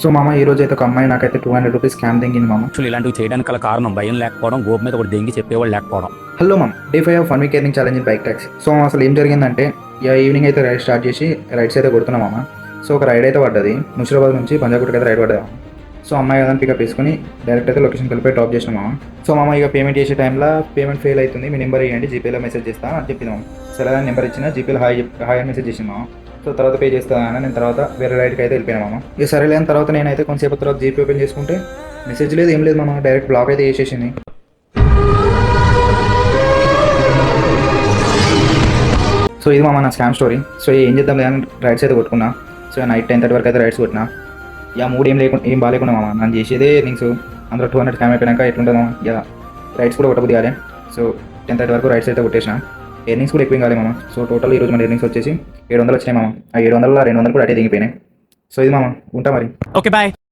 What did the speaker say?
So మామ ఈ రోజు అయితే ఒక అమ్మాయి నాకైతే 200 రూపీస్ స్కామ్ దింగింది మామ. యాక్చువల్లీ ఇలాంటివి చేయడానికి గల కారణం భయం లేకపోవడం, గోపు మీద ఒకటి దెంగి చెప్పేవాళ్ళు లేకపోవడం. Hello ma'am, day 5 of 1 week earning challenge in bike taxi. So అసలు ఏం జరిగిందంటే ఈవినింగ్ అయితే రైడ్ స్టార్ట్ చేసి రైడ్స్ అయితే కొడుతున్నాం మామ. సో ఒక రైడ్ అయితే పడ్డది, ముషిరాబాద్ నుంచి పంజాగుట్టకి అయితే రైడ్ పడ్డది. సో అమ్మాయి కదా పికప్ చేసుకుని డైరెక్ట్ అయితే లొకేషన్కి వెళ్ళిపోయి డ్రాప్ చేసినాం మామ. సో మామ ఇక పేమెంట్ చేసే టైంలో పేమెంట్ ఫెయిల్ అవుతుంది, మీ నెంబర్ ఇవ్వండి జీపేలో మెసేజ్ చేస్తా అని చెప్పింది మామ. సరే నెంబర్ ఇచ్చిన జీపేలో హాయ్ అని మెసేజ్ చేసింది మామ. సో తర్వాత పే చేస్తాను నేను, తర్వాత వేరే రైడ్కి అయితే వెళ్ళిపోయినా మామ. ఇక సరేలేని తర్వాత నేనైతే కొంతసేపు తర్వాత జీపే ఓపెన్ చేసుకుంటే మెసేజ్ లేదు, ఏం లేదు మామ, డైరెక్ట్ బ్లాక్ అయితే చేసేసింది. సో ఇది మామ నా స్కామ్ స్టోరీ. సో ఏం చేద్దాం లేదని రైడ్స్ అయితే కొట్టుకున్నా. సో నైట్ 10:30 వరకు అయితే రైడ్స్ కొట్టినా. మూడు ఏం బాగాలేకుండా మామ, నన్ను చేసేదే ఎర్నింగ్స్. అందులో 200 స్కామ్ అయిపోయాక ఎట్లుంటుంది మామ. రైడ్స్ కూడా కొట్టబుద్ది కాలే. సో 10:30 వరకు రైడ్స్ అయితే కొట్టేసిన. ఎర్నింగ్స్ కూడా ఎక్కువ కాలే మామ. సో టోటల్ ఈరోజు మన ఎర్నింగ్స్ వచ్చేసి 700 వచ్చినాయి మామ. ఆ 700 200 కూడా అటే దిగిపోయినాయి. సో ఇది మామ, ఉంటా మరి. Okay bye.